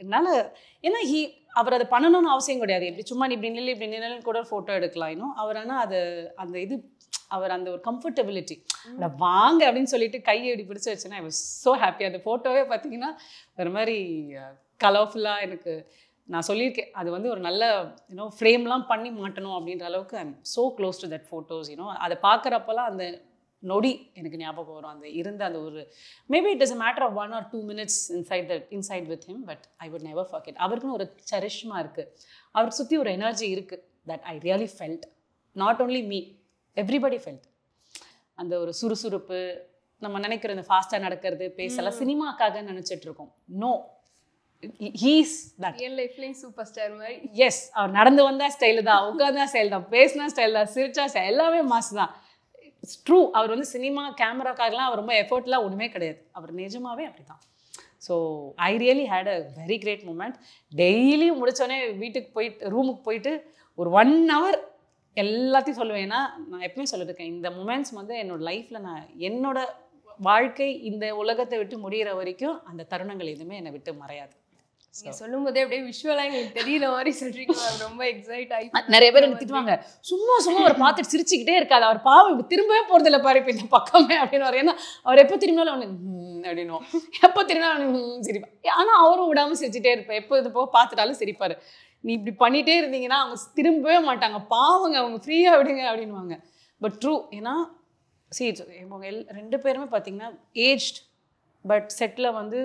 ஏன்னா அவர் அதை பண்ணணும்னு அவசியம் கிடையாது, எப்படி சும்மா இப்படி நின்று கூட ஃபோட்டோ எடுக்கலாம் இன்னும். அவர் ஆனால் அந்த இது அவர் அந்த ஒரு கம்ஃபர்டபிலிட்டி வாங்க அப்படின்னு சொல்லிட்டு கையை இப்படி பிடிச்சி வச்சேன்னா ஐ வாஸ் ஸோ ஹாப்பி. அந்த ஃபோட்டோவே பார்த்தீங்கன்னா ஒரு மாதிரி கலர்ஃபுல்லாக எனக்கு நான் சொல்லியிருக்கேன், அது வந்து ஒரு நல்ல ஃப்ரேம்லாம் பண்ணி மாட்டணும் அப்படின்ற அளவுக்கு I am so close to that photos. அதை பார்க்குறப்பெல்லாம் அந்த நொடி எனக்கு ஞாபகம் வரும். அந்த இருந்த அந்த ஒரு maybe it is a matter of 1 or 2 minutes inside with him, but I would never forget. அவருக்குன்னு ஒரு சரிஷ்மா இருக்குது, அவருக்கு சுற்றி ஒரு எனர்ஜி இருக்குது that I really felt. Not only me, everybody felt. அந்த ஒரு சுறுசுறுப்பு, நம்ம நினைக்கிற இந்த ஃபாஸ்ட்டாக நடக்கிறது பேசலாம் சினிமாக்காக நினச்சிட்டு இருக்கோம். நோ, ஹீஸ் தட் ரியல் லைஃப்லேயும் சூப்பர் ஸ்டார் மாதிரி. எஸ், அவர் நடந்து வந்தால் ஸ்டைலு தான், உட்காந்தா ஸ்டைல் தான், பேசினா ஸ்டைல் தான், சிரிச்சா ஸ்டைல், எல்லாமே மாஸ் தான். It's true. அவர் வந்து சினிமா கேமராக்காகலாம் அவர் ரொம்ப எஃபர்ட்லாம் ஒன்றுமே கிடையாது. அவர் நிஜமாவே அப்படி தான். So I really had a very great moment. டெய்லியும் முடித்தோடனே வீட்டுக்கு போயிட்டு ரூமுக்கு போயிட்டு ஒரு 1 hour எல்லாத்தையும் சொல்லுவேன். ஏன்னா நான் எப்பவுமே சொல்லியிருக்கேன், இந்த மூமெண்ட்ஸ் வந்து என்னோடய லைஃப்பில் நான் என்னோட வாழ்க்கை இந்த உலகத்தை விட்டு முடிகிற வரைக்கும் அந்த தருணங்கள் எதுவுமே என்னை விட்டு மறையாது. நீங்க சொல்லும் போதே அப்படியே விஷுவலா எனக்கு தெரியற மாதிரி சொல்றீங்க. ரொம்ப எக்ஸைட் ஆகி நிறைய பேர் எனக்கு திட்டுவாங்க, சும்மா அவர் பார்த்துட்டு சிரிச்சுக்கிட்டே இருக்காது, அவர் பாவம் இப்படி திரும்பவே போறது இல்லை பாரு இப்போ இந்த பக்கமே அப்படின்னு. ஏன்னா அவர் எப்போ திரும்பினாலும் அவனு அப்படின்னுவோம், எப்போ திரும்பினாலும் அவனு சிரிப்பான். ஆனால் அவரும் விடாமல் சிரிச்சுட்டே இருப்பேன். எப்போ இது போக பார்த்துட்டாலும் சிரிப்பார். நீ இப்படி பண்ணிகிட்டே இருந்தீங்கன்னா அவங்க திரும்பவே மாட்டாங்க, பாவங்க அவங்க ஃப்ரீயாக விடுங்க அப்படின்வாங்க. But true. ஏன்னா இவங்க 2 பேருமே பார்த்தீங்கன்னா ஏஜ்ட், பட் செட்டில் வந்து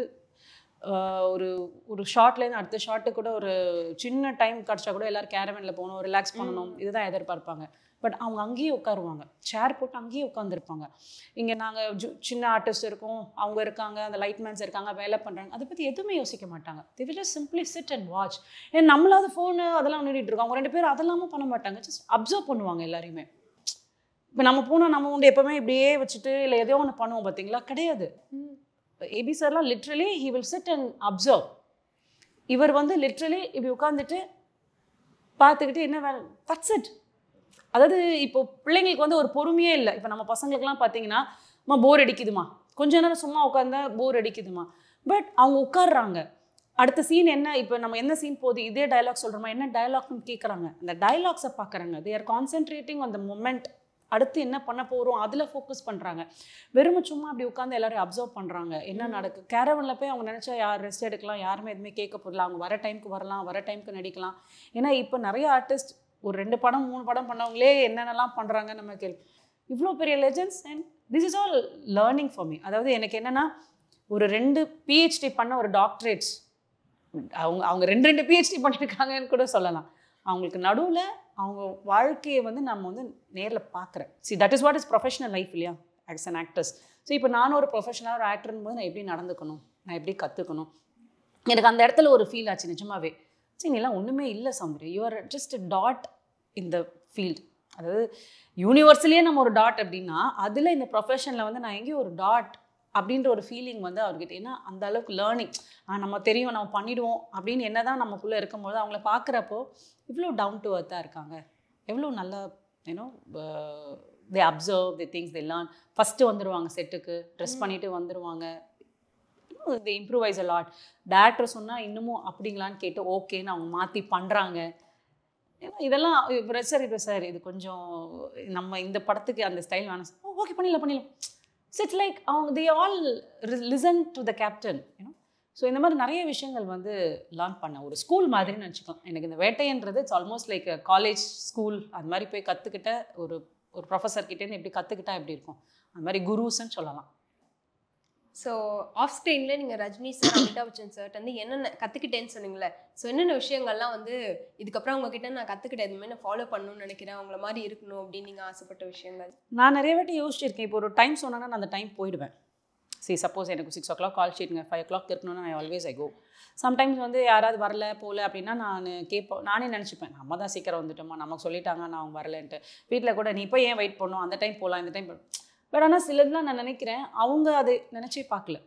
ஒரு ஒரு ஷார்ட்லேருந்து அடுத்த ஷார்ட்டு கூட ஒரு சின்ன டைம் கிடச்சா கூட எல்லோரும் கேரவனில் போகணும், ரிலாக்ஸ் பண்ணணும், இதுதான் எதிர்பார்ப்பாங்க. பட் அவங்க அங்கேயே உட்காருவாங்க, சேர் போட்டு அங்கேயே உட்காந்துருப்பாங்க. இங்கே நாங்கள் சின்ன ஆர்டிஸ்ட் இருக்கோம், அவங்க இருக்காங்க, அந்த லைட்மேன்ஸ் இருக்காங்க, வேலை பண்ணுறாங்க, அதை பற்றி எதுவுமே யோசிக்க மாட்டாங்க. they will just simply sit and watch. ஏன் நம்மளாவது ஃபோனு அதெல்லாம் நோண்டிட்டு இருக்கோம், அவங்க 2 பேரும் அதெல்லாமும் பண்ண மாட்டாங்க, ஜஸ்ட் அப்சர்வ் பண்ணுவாங்க எல்லாரையுமே. இப்போ நம்ம போனால் நம்ம உண்டு எப்போவுமே இப்படியே வச்சுட்டு இல்லை எதையோ ஒன்று பண்ணுவோம் பார்த்தீங்களா, கிடையாது. ஏபி சார்லாம் literally he will sit and observe. இவர் வந்து லிட்ரலி இப்படி உட்காந்துட்டு பார்த்துக்கிட்டு என்ன வேலை, தட்ஸ் இட். அதாவது இப்போ பிள்ளைங்களுக்கு வந்து ஒரு பொறுமையே இல்லை. இப்போ நம்ம பசங்களுக்குலாம் பார்த்தீங்கன்னா போர் அடிக்குதுமா, கொஞ்ச நேரம் சும்மா உட்காந்தா போர் அடிக்குதுமா, பட் அவங்க உட்காடுறாங்க. அடுத்த சீன் என்ன, இப்போ நம்ம என்ன சீன் போகுது, இதே டைலாக் சொல்கிறோமா, என்ன டைலாக்னு கேட்குறாங்க, அந்த டைலாக்ஸை பார்க்குறாங்க. They are concentrating on the moment. அடுத்து என்ன பண்ண போகிறோம் அதில் ஃபோக்கஸ் பண்ணுறாங்க. வெறும் சும்மா அப்படி உட்காந்து எல்லோரும் அப்சர்வ் பண்ணுறாங்க என்ன நடக்கு. கேரவனில் போய் அவங்க நினச்சா யார் ரெஸ்ட் எடுக்கலாம், யாருமே எதுவுமே கேட்க போடல, அவங்க வர டைமுக்கு வரலாம், வர டைமுக்கு நடிக்கலாம். ஏன்னா இப்போ நிறைய ஆர்டிஸ்ட் ஒரு 2 படம் 3 படம் பண்ணவங்களே என்னென்னலாம் பண்ணுறாங்க நம்ம கேள்வி. இவ்வளோ பெரிய legends and this is all learning for me. அதாவது எனக்கு என்னென்னா ஒரு 2 PhD பண்ண ஒரு டாக்டரேட்ஸ், அவங்க 2 PhD பண்ணியிருக்காங்கன்னு கூட சொல்லலாம். அவங்களுக்கு நடுவில் அவங்க வாழ்க்கையை வந்து நம்ம வந்து நேரில் பார்க்குறேன். That is what is professional life இல்லையா, ஆஸ் அன் ஆக்டர்ஸ். ஸோ இப்போ நானும் ஒரு ப்ரொஃபஷனலாக ஒரு ஆக்டர்னும் போது நான் எப்படி நடந்துக்கணும், நான் எப்படி கற்றுக்கணும், எனக்கு அந்த இடத்துல ஒரு ஃபீல் ஆச்சு நிஜமாவே. நீலாம் ஒன்றுமே இல்லை Soundarya, you are just a dot in the field. அதாவது யூனிவர்ஸ்லேயே நம்ம ஒரு டாட் அப்படின்னா அதில் இந்த ப்ரொஃபஷனில் வந்து நான் எங்கேயும் ஒரு டாட் அப்படின்ற ஒரு ஃபீலிங் வந்து அவர்கிட்ட. ஏன்னா அந்த அளவுக்கு லேர்னிங், நம்ம தெரியும் நம்ம பண்ணிவிடுவோம் அப்படின்னு என்ன தான் நமக்குள்ளே இருக்கும்போது அவங்கள பார்க்குறப்போ இவ்வளோ டவுன் டு அர்த்தாக இருக்காங்க, எவ்வளோ நல்லா you know they observe the things, they learn. First வந்துடுவாங்க செட்டுக்கு, ட்ரெஸ் பண்ணிவிட்டு வந்துடுவாங்க, தே இம்ப்ரூவைஸ் அ லாட். டேரக்டர் சொன்னால் இன்னமும் அப்படிங்களான்னு கேட்டு ஓகேன்னு அவங்க மாற்றி பண்ணுறாங்க. ஏன்னா இதெல்லாம் இப்போ சார் இது கொஞ்சம் நம்ம இந்த படத்துக்கு அந்த ஸ்டைல் வேணும், ஓகே பண்ணிடலாம். ஸோ இட்ஸ் லைக் அவங்க they all listen to the captain you know. So இந்த மாதிரி நிறைய விஷயங்கள் வந்து லேர்ன் பண்ண ஒரு ஸ்கூல் மாதிரின்னு வச்சுக்கலாம். எனக்கு இந்த வேட்டைன்றது it's almost like college school. அது மாதிரி போய் கற்றுக்கிட்ட ஒரு ப்ரொஃபஸர்கிட்டேருந்து எப்படி கற்றுக்கிட்டா எப்படி இருக்கும், அது மாதிரி குருஸ்ன்னு சொல்லலாம். ஸோ ஆஃப் ஸ்க்ரீனில் நீங்கள் ரஜினி சார், அமிதாப் பச்சன் சார் வந்து என்னென்ன கற்றுக்கிட்டேன்னு சொன்னீங்களே, ஸோ என்னென்ன விஷயங்கள்லாம் வந்து இதுக்கப்புறம் அவங்கக்கிட்ட நான் கற்றுக்கிட்டேன், எதுவுமே நான் ஃபாலோ பண்ணணும்னு நினைக்கிறேன், அவங்கள மாதிரி இருக்கணும் அப்படின்னு நீங்கள் ஆசைப்பட்ட விஷயங்கள்? நான் நிறைய வாட்டி யோசிச்சிருக்கேன். இப்போ ஒரு டைம் சொன்னேன்னா நான் அந்த டைம் போயிடுவேன். சப்போஸ் எனக்கு 6 o'clock கால் ஷீட்டுங்க, 5 o'clock இருக்கணும்னா I always I go. Sometimes வந்து யாராவது வரல போகல அப்படின்னா நான் கேட்போம், நானே நினச்சிப்பேன் நம்ம தான் சீக்கிரம் வந்துட்டோமா, நமக்கு சொல்லிட்டாங்க நான் அவங்க வரலன்ட்டு. வீட்டில் கூட நீ இப்போ ஏன் வெயிட் பண்ணணும், அந்த டைம் போகலாம் இந்த டைம். பட் ஆனால் சிலதுலாம் நான் நினைக்கிறேன் அவங்க அது நினச்சே பார்க்கல.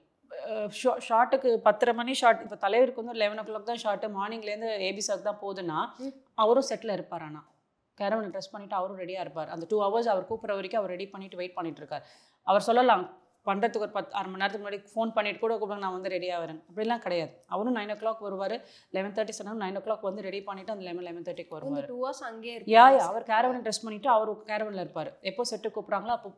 ஷார்ட்டுக்கு 10:30 மணி ஷார்ட், இப்போ தலைவருக்கு வந்து 11 o'clock தான் ஷார்ட்டு, மார்னிங்லேருந்து ஏபி சார் தான் போகுதுன்னா அவரும் செட்டில் இருப்பார். ஆனால் கேரவனை ட்ரெஸ் பண்ணிவிட்டு அவரும் ரெடியாக இருப்பார். அந்த 2 hours அவர் கூப்பிட்ற வரைக்கும் அவர் ரெடி பண்ணிவிட்டு வெயிட் பண்ணிட்டு இருக்கார். அவர் சொல்லலாம் பண்ணுறதுக்கு ஒரு 10 அரை மணி நேரத்துக்கு முன்னாடி ஃபோன் பண்ணிட்டு கூட கூப்பிடுங்க நான் வந்து ரெடியாக வரேன், அப்படிலாம் கிடையாது. அவரும் 9 o'clock வருவார். 11:30 சொன்னாலும் 9 o'clock வந்து ரெடி பண்ணிவிட்டு அந்த 11:30 வருவார். 2 hours அங்கேயே யா அவர் கேரவனை ட்ரெஸ் பண்ணிவிட்டு அவர் கேரவனில் இருப்பார். எப்போ செட்டு கூப்பிட்றாங்களோ அப்போ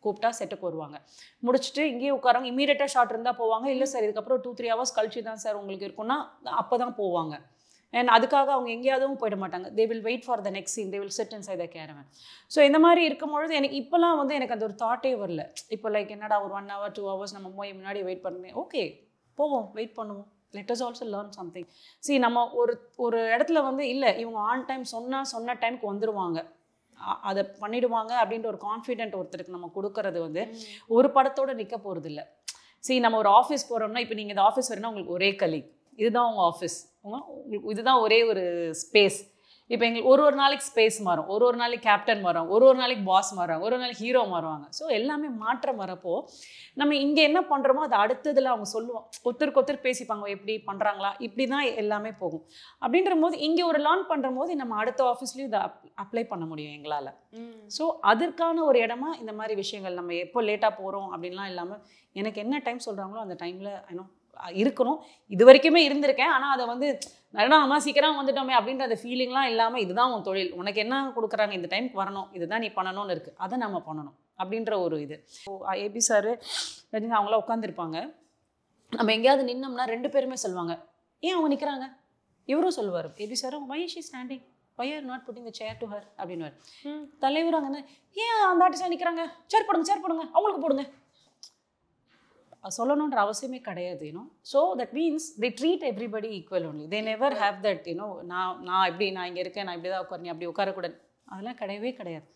கூப்பிட்டா செட்டுக்கு வருவாங்க. முடிச்சுட்டு இங்கேயே உட்காரவங்க. இமீடியட்டாக ஷார்ட் இருந்தால் போவாங்க, இல்லை சார் இதுக்கப்புறம் 2-3 hours கழிச்சு தான் சார் உங்களுக்கு இருக்குன்னா அப்போ தான் போவாங்க. அண்ட் அதுக்காக அவங்க எங்கேயாவதும் போயிட மாட்டாங்க. They will wait for the next scene, they will sit inside the caravan. So இந்த மாதிரி இருக்கும்பொழுது எனக்கு இப்போலாம் வந்து எனக்கு அந்த ஒரு தாட்டே வரல. இப்போ லைக் என்னடா ஒரு 1 hour 2 hours நம்ம போய் முன்னாடி வெயிட் பண்ணேன், ஓகே போவோம் வெயிட் பண்ணுவோம், let us also learn something. நம்ம ஒரு இடத்துல வந்து இல்லை இவங்க ஆன் டைம் சொன்ன டைமுக்கு வந்துடுவாங்க, அதை பண்ணிடுவாங்க அப்படின்ற ஒரு கான்ஃபிடென்ட் ஒருத்தருக்கு நம்ம கொடுக்கறது வந்து ஒரு படத்தோடு நிற்க போகிறது இல்லை. நம்ம ஒரு ஆஃபீஸ் போகிறோம்னா இப்போ நீங்கள் இந்த ஆஃபீஸ் வரணும்னா உங்களுக்கு ஒரே கலீக், இதுதான் உங்கள் ஆஃபீஸ், உங்களுக்கு இதுதான் ஒரே ஒரு ஸ்பேஸ். இப்போ எங்களுக்கு ஒரு நாளைக்கு ஸ்பேஸ் மாறும், ஒரு நாளைக்கு கேப்டன் மாறும், ஒரு நாளைக்கு பாஸ் மாறுவாங்க, ஒரு நாளைக்கு ஹீரோ மாறுவாங்க. ஸோ எல்லாமே மாற்றம் வரப்போ நம்ம இங்கே என்ன பண்ணுறோமோ அது அடுத்ததில் அவங்க சொல்லுவோம், ஒருத்தருக்கு ஒருத்தர் பேசிப்பாங்க, எப்படி பண்ணுறாங்களா, இப்படி தான் எல்லாமே போகும். அப்படின்ற போது இங்கே ஒரு லேர்ன் பண்ணுற போது நம்ம அடுத்த ஆஃபீஸ்லேயும் இதை அப்ளை பண்ண முடியும் எங்களால். ஸோ அதற்கான ஒரு இடமா இந்த மாதிரி விஷயங்கள் நம்ம எப்போ லேட்டாக போகிறோம் அப்படின்லாம் இல்லாமல் எனக்கு என்ன டைம் சொல்கிறாங்களோ அந்த டைமில் இருக்கணும். இது வரைக்குமே இருந்திருக்கேன். ஆனால் அதை வந்து நல்லா நம்ம சீக்கிரம் வந்துட்டோமே அப்படின்ற அந்த ஃபீலிங்லாம் இல்லாமல் இதுதான் உன் தொழில், உனக்கு என்ன கொடுக்குறாங்க, இந்த டைமுக்கு வரணும், இதுதான் நீ பண்ணணும்னு இருக்குது, அதை நம்ம பண்ணணும் அப்படின்ற ஒரு இது. ஏபி சார் ரஜினி அவங்களாம் உட்காந்துருப்பாங்க. நம்ம எங்கேயாவது நின்னோம்னா 2 பேருமே சொல்லுவாங்க, ஏன் அவங்க நிற்கிறாங்க, இவரும் சொல்லுவார் ஏபி சாரும், why is she standing, why are not putting the chair to her அப்படின்னுவார். தலைவர் அங்கே ஏன் அந்த ஆர்டிஸ்டாக நிற்கிறாங்க, சேர் போடுங்க அவங்களுக்கு போடுங்க சொல்லணுன்ற அவசியமே கிடையாது. So that means they treat everybody equal only. They never have that நான் இப்படி நான் இங்கே இருக்கேன், நான் இப்படி தான் உட்காரேன், அப்படி உட்காரக்கூடாது, அதெல்லாம் கிடையவே கிடையாது.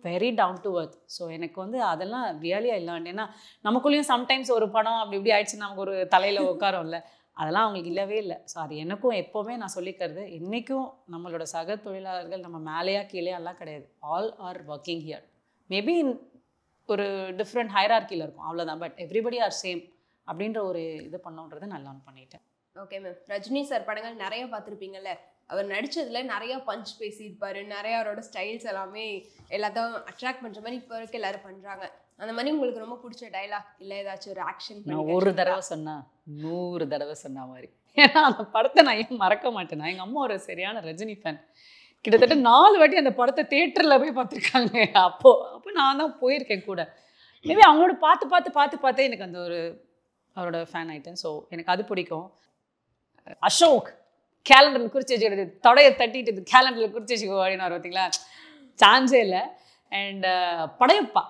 Very down to earth. So எனக்கு வந்து அதெல்லாம் ரியலியாக இல்லை. ஏன்னா நமக்குள்ளேயும் சம்டைம்ஸ் ஒரு படம் அப்படி இப்படி ஆயிடுச்சு, நமக்கு ஒரு தலையில் உட்காரோம்ல, அதெல்லாம் அவங்களுக்கு இல்லவே இல்லை. ஸோ அது எனக்கும் எப்போவுமே நான் சொல்லிக்கிறது, இன்றைக்கும் நம்மளோட சக தொழிலாளர்கள் நம்ம மேலேயா கீழே எல்லாம் கிடையாது. All are working here. Maybe ஒரு டிஃப்ரெண்ட் ஹைரார்க்கியில் இருக்கும், அவ்வளோதான். பட் எவ்ரிபடி ஆர் சேம் அப்படின்ற ஒரு இது பண்ணோன்றதை நான் லேர்ன் பண்ணிட்டேன். Okay ma'am. ரஜினி சார் படங்கள் நிறைய பார்த்துருப்பீங்கல்ல, அவர் நடித்ததில் நிறையா பஞ்ச் பேசியிருப்பார், நிறையா அவரோட ஸ்டைல்ஸ் எல்லாமே எல்லாத்தையும் அட்ராக்ட் பண்ணுற மாதிரி இப்போ இருக்க எல்லோரும் பண்ணுறாங்க. அந்த மாதிரி உங்களுக்கு ரொம்ப பிடிச்ச டைலாக் இல்லை ஏதாச்சும் ஒரு ஆக்ஷன்? நான் ஒரு தடவை சொன்னால் 100 தடவை சொன்ன மாதிரி. ஏன்னா அந்த படத்தை நான் ஏன் மறக்க மாட்டேன். எங்கள் அம்மா ஒரு சரியான ரஜினி ஃபேன். கிட்டத்தட்ட 4 வாட்டி அந்த படத்தை தியேட்டரில் போய் பார்த்துருக்காங்க. அப்போ நான் தான் போயிருக்கேன் கூட. மேபி அவங்களோட பார்த்து எனக்கு அந்த ஒரு அவரோட ஃபேன் ஆகிட்டேன். ஸோ எனக்கு அது பிடிக்கும். அசோக் கேலண்டரில் குறித்து வச்சுக்கிறது, தொடையை தட்டிட்டு கேலண்டரில் குறித்து வச்சுக்கோ அப்படின்னு பார்த்தீங்களா, சான்ஸே இல்லை. அண்ட் படையப்பா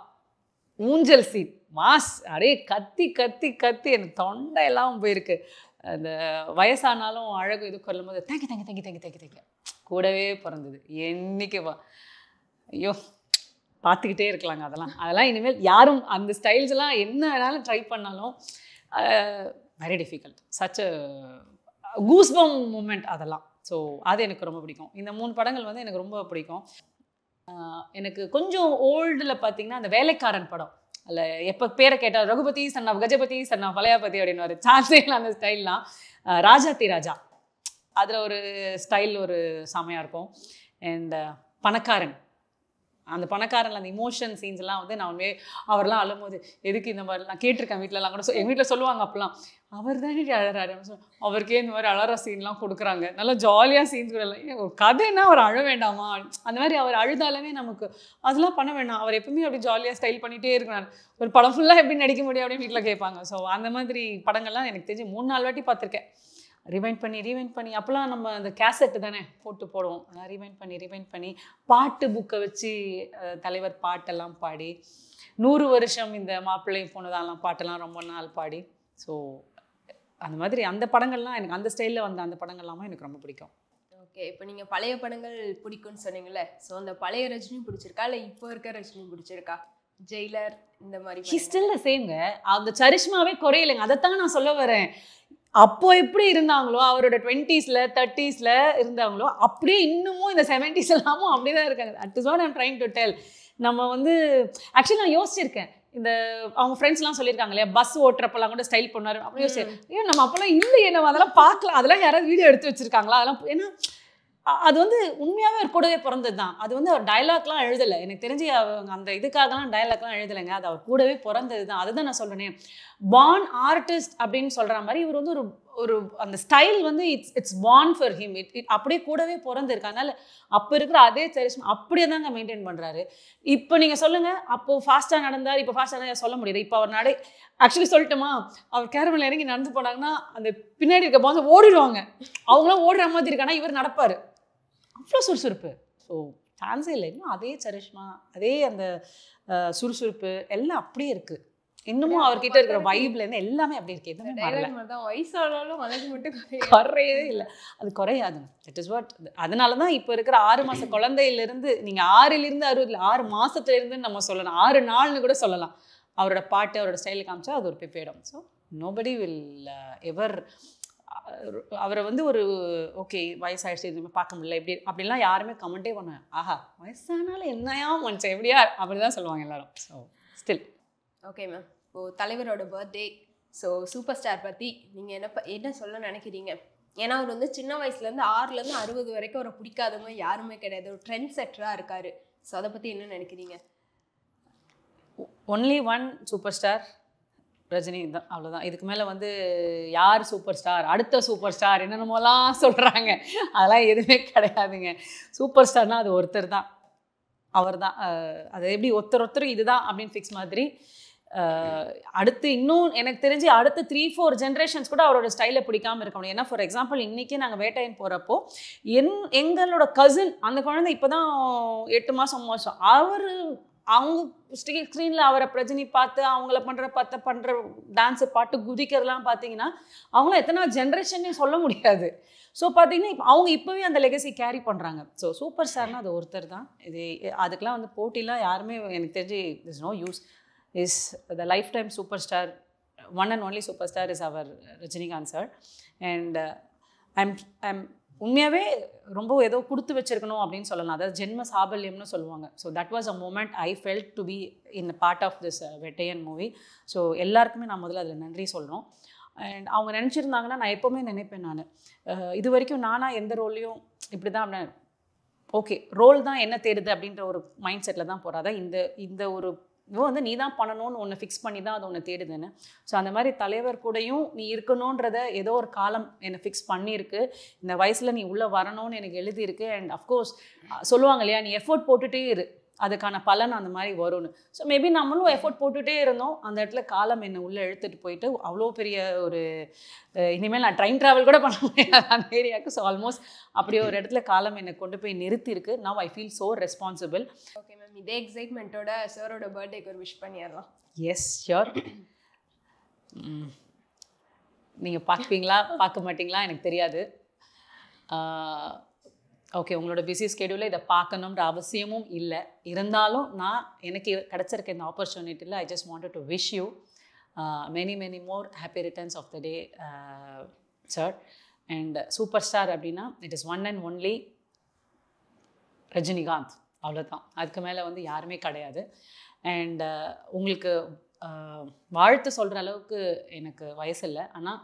ஊஞ்சல் சீன் மாஸ், அப்படியே கத்தி கத்தி கத்தி எனக்கு தொண்டையெல்லாம் போயிருக்கு. அந்த வயசானாலும் அழகு இது கொள்ளும் போது தேங்க்யூ கூடவே பிறந்தது என்னைக்கு ஐயோ பார்த்துக்கிட்டே இருக்கலாங்க. அதெல்லாம் இனிமேல் யாரும் அந்த ஸ்டைல்ஸ் எல்லாம் என்ன வேணாலும் ட்ரை பண்ணாலும் very difficult. Such a goosebump moment அதெல்லாம். ஸோ அது எனக்கு ரொம்ப பிடிக்கும். இந்த 3 படங்கள் வந்து எனக்கு ரொம்ப பிடிக்கும். எனக்கு கொஞ்சம் ஓல்டில் பார்த்தீங்கன்னா அந்த வேலைக்காரன் படம், அல்ல எப்போ பேரை கேட்டால் ரகுபதி சன்னா கஜபதி சன்னா பலையாபதி அப்படின்னு ஒரு சான்ஸேல அந்த ஸ்டைல்லாம். ராஜாத்தி ராஜா அதில் ஒரு ஸ்டைல் ஒரு செமையாக இருக்கும். அண்ட் பணக்காரன், அந்த பணக்காரனில் அந்த இமோஷன் சீன்ஸ்லாம் வந்து நான் உண்மையே அவரெல்லாம் அழும்போது எதுக்கு இந்த மாதிரி நான் கேட்டிருக்கேன் வீட்டிலலாம் கூட. எங்கள் வீட்டில் சொல்லுவாங்க அப்போலாம், அவர் தானே அழறாரு, அவருக்கே இந்த மாதிரி அழற சீன்லாம் கொடுக்குறாங்க, நல்லா ஜாலியாக சீன்ஸ் கூட இல்லை, ஒரு கதைன்னா அவர் அழ வேண்டாமா, அந்த மாதிரி அவர் அழுதாலுமே நமக்கு அதெல்லாம் பண்ண வேண்டாம், அவர் எப்பவுமே அப்படி ஜாலியாக ஸ்டைல் பண்ணிகிட்டே இருக்கிறார், ஒரு படம் ஃபுல்லாக எப்படி நடிக்க முடியும் அப்படின்னு வீட்டில் கேட்பாங்க. ஸோ அந்த மாதிரி படங்கள்லாம் எனக்கு தெரிஞ்சு 3-4 வாட்டி பார்த்துருக்கேன். ரிவைண்ட் பண்ணி அப்போல்லாம் நம்ம அந்த கேசட்டு தானே போடுவோம், அதான் ரிவைண்ட் பண்ணி பாட்டு புக்கை வச்சு தலைவர் பாட்டெல்லாம் பாடி 100 வருஷம் இந்த மாப்பிள்ளையும் பொண்ணுதான்லாம் பாட்டெல்லாம் ரொம்ப நாள் பாடி. ஸோ அந்த மாதிரி அந்த படங்கள்லாம் எனக்கு அந்த ஸ்டைலில் வந்த அந்த படங்கள்லாமா எனக்கு ரொம்ப பிடிக்கும். ஓகே, இப்போ நீங்கள் பழைய படங்கள் பிடிக்கும்னு சொன்னீங்களே, ஸோ அந்த பழைய ரஜினியும் பிடிச்சிருக்கா இல்லை இப்போ இருக்க ரஜினியும் பிடிச்சிருக்கா? ஜெயிலர் இந்த மாதிரி ஹி ஸ்டில் த சேம்ங்க, அந்த சரிஷ்மாவே குறையிலைங்க. அதைத்தான் நான் சொல்ல வரேன். அப்போ எப்படி இருந்தாங்களோ அவரோட 20s 30s இருந்தாங்களோ அப்படியே இன்னமும் இந்த 70s எல்லாமும் அப்படிதான் இருக்காங்க. That is what I am trying to tell. நம்ம வந்து ஆக்சுவலி நான் யோசிச்சிருக்கேன், இந்த அவங்க ஃப்ரெண்ட்ஸ்லாம் சொல்லியிருக்காங்க இல்லையா, பஸ் ஓட்டுறப்பெல்லாம் கூட ஸ்டைல் பண்ணாரு அப்படி யோசிச்சேன். ஏன் நம்ம அப்போல்லாம் இல்லையே, நம்ம அதெல்லாம் பார்க்கலாம், அதெல்லாம் யாராவது வீடியோ எடுத்து வச்சிருக்காங்களா, அதெல்லாம் ஏன்னா அது வந்து உண்மையாகவே அவர் கூடவே பிறந்தது தான். அது வந்து அவர் டைலாக்லாம் எழுதலை, எனக்கு தெரிஞ்சு அவங்க அந்த இதுக்காகலாம் டைலாக்லாம் எழுதலைங்க, அது அவர் கூடவே பிறந்தது தான். அதுதான் நான் சொல்கிறேன், பார்ன் ஆர்டிஸ்ட் அப்படின்னு சொல்கிற மாதிரி இவர் வந்து ஒரு அந்த ஸ்டைல் வந்து இட்ஸ் பார்ன் ஃபார் ஹிம். அப்படியே கூடவே பிறந்திருக்கு. அதனால் அப்போ இருக்கிற அதே சரிஷ்மா அப்படியே தாங்க மெயின்டைன் பண்ணுறாரு. இப்போ நீங்கள் சொல்லுங்கள், அப்போது ஃபாஸ்ட்டாக நடந்தார், இப்போ ஃபாஸ்ட்டாக சொல்ல முடியாது. இப்போ அவர் ஆக்சுவலி சொல்லட்டுமா, அவர் கேரமில் இறங்கி நடந்து போனாங்கன்னா அந்த பின்னாடி இருக்க பாஸ் ஓடிடுவாங்க, அவங்களாம் ஓடுற மாதிரி இருக்கானா இவர் நடப்பார், அவ்வளோ சுறுசுறுப்பு. ஸோ சான்ஸே இல்லை. இன்னும் அதே சரிஷ்மா, அதே அந்த சுறுசுறுப்பு எல்லாம் அப்படியே இருக்குது. இன்னமும் அவர்கிட்ட இருக்கிற வைப்ல இருந்து எல்லாமே அப்படி இருக்கு. எதுவுமே வயசானாலும் அழகு மட்டும் குறையவே இல்லை, அது குறையாதுங்க. That is what. அதனால தான் இப்போ இருக்கிற 6 மாத குழந்தையிலிருந்து நீங்கள் 6லிருந்து 60 6 மாசத்துலேருந்து நம்ம சொல்லலாம், 6 நாள்னு கூட சொல்லலாம், அவரோட பாட்டு அவரோட ஸ்டைலில் காமிச்சா அது ஒரு பிப்பேடும். ஸோ நோபடி வில் எவர் அவரை வந்து ஒரு ஓகே வயசாகிடுச்சு எதுவுமே பார்க்க முடியல இப்படி அப்படிலாம் யாருமே கமெண்ட்டே பண்ணுவேன். ஆஹா வயசானாலும் என்னையா மனுஷன் எப்படியா அப்படி தான் சொல்லுவாங்க எல்லாரும். So still okay ma'am. இப்போது தலைவரோட பர்த்டே, ஸோ சூப்பர் ஸ்டார் பற்றி நீங்கள் என்ன சொல்ல நினைக்கிறீங்க? ஏன்னா அவர் வந்து சின்ன வயசுலேருந்து 6லேருந்து 60 வரைக்கும் அவரை பிடிக்காதவங்க யாருமே கிடையாது. ஒரு ட்ரெண்ட் செட்டராக இருக்கார். ஸோ அதை பற்றி என்ன நினைக்கிறீங்க? Only one super star Rajini தான், அவ்வளோதான். இதுக்கு மேலே வந்து யார் சூப்பர் ஸ்டார், அடுத்த சூப்பர் ஸ்டார் என்னென்னமோலாம் சொல்கிறாங்க, அதெல்லாம் எதுவுமே கிடையாதுங்க. சூப்பர் ஸ்டார்னால் அது ஒருத்தர் தான், அவர் தான். அது எப்படி ஒருத்தர் இதுதான் அப்படின்னு ஃபிக்ஸ் மாதிரி. அடுத்து இன்னும் எனக்கு தெரிஞ்சு அடுத்த 3-4 ஜென்ரேஷன்ஸ் கூட அவரோட ஸ்டைலை பிடிக்காமல் இருக்க முடியும். ஏன்னா ஃபார் எக்ஸாம்பிள் இன்றைக்கி நாங்கள் வேட்டையன் போகிறப்போ எங்களோட கசின் அந்த குழந்தை இப்போ தான் 8 மாதம் அவங்க ஸ்க்ரீனில் அவரை ரஜினி பார்த்து அவங்கள பண்ணுற டான்ஸு பாட்டு குதிக்கிறதுலாம் பார்த்தீங்கன்னா அவங்களாம் எத்தனை ஜென்ரேஷன்னே சொல்ல முடியாது. ஸோ பார்த்தீங்கன்னா அவங்க இப்போவே அந்த லெகசி கேரி பண்ணுறாங்க. ஸோ சூப்பர் ஸ்டார்னால் அது ஒருத்தர் தான். இது அதுக்கெலாம் வந்து போட்டிலாம் யாருமே எனக்கு தெரிஞ்சு is no use. Is the life time super star, one and only super star is our Rajinikanth sir. And I'm உண்மையாகவே ரொம்ப ஏதோ கொடுத்து வச்சிருக்கணும் அப்படின்னு சொல்லலாம். அதாவது ஜென்ம சாபல்யம்னு சொல்லுவாங்க. So that was a moment I felt to be in part of this Vettaiyan movie. So எல்லாருக்குமே நான் முதல்ல அதில் நன்றி சொல்கிறோம். அண்ட் அவங்க நினச்சிருந்தாங்கன்னா நான் எப்போவுமே நினைப்பேன், நான் இது வரைக்கும் நானாக எந்த ரோல்லையும் இப்படி தான் அப்படின்னா ஓகே ரோல் தான் என்ன தேடுது அப்படின்ற ஒரு மைண்ட் செட்டில் தான் போகிறாத இந்த ஒரு வந்து நீ தான் பண்ணணும்னு ஒன்று ஃபிக்ஸ் பண்ணி தான் அது ஒன்று தேடுதுன்னு. ஸோ அந்த மாதிரி தலைவர் கூடயும் நீ இருக்கணுன்றத ஏதோ ஒரு காலம் என்னை ஃபிக்ஸ் பண்ணியிருக்கு. இந்த வயசில் நீ உள்ளே வரணும்னு எனக்கு எழுதியிருக்கு. அண்ட் அஃப்கோர்ஸ் சொல்லுவாங்க இல்லையா, நீ எஃபோர்ட் போட்டுகிட்டே இரு, அதுக்கான பலன் அந்த மாதிரி வரும்னு. ஸோ மேபி நம்மளும் எஃபோர்ட் போட்டுகிட்டே இருந்தோம். அந்த இடத்துல காலம் என்னை உள்ளே இழுத்துட்டு போயிட்டு அவ்வளோ பெரிய ஒரு இனிமேல் நான் ட்ரெயின் ட்ராவல் கூட பண்ண முடியாது அந்த ஏரியாவுக்கு. ஸோ ஆல்மோஸ்ட் அப்படியே ஒரு இடத்துல காலம் என்னை கொண்டு போய் நிறுத்தியிருக்கு. Now I feel so responsible. Okay ma'am, இதே எக்ஸைட்மெண்ட்டோட சாரோட பர்த்டேக்கு ஒரு விஷ் பண்ணிடலாம். Yes sure. நீங்கள் பார்ப்பீங்களா பார்க்க மாட்டிங்களா எனக்கு தெரியாது. ஓகே, உங்களோட பிஸி ஸ்கெடியூலில் இதை பார்க்கணுன்ற அவசியமும் இல்லை. இருந்தாலும் நான் எனக்கு கிடச்சிருக்க இந்த ஆப்பர்ச்சுனிட்டியில் I just wanted to wish you many more happy returns of the day sir. And super star அப்படின்னா it is one and only Rajinikanth, அவ்வளோதான். அதுக்கு மேலே வந்து யாருமே கிடையாது. அண்ட் உங்களுக்கு வாழ்த்து சொல்கிற அளவுக்கு எனக்கு வயசு இல்லை. ஆனால்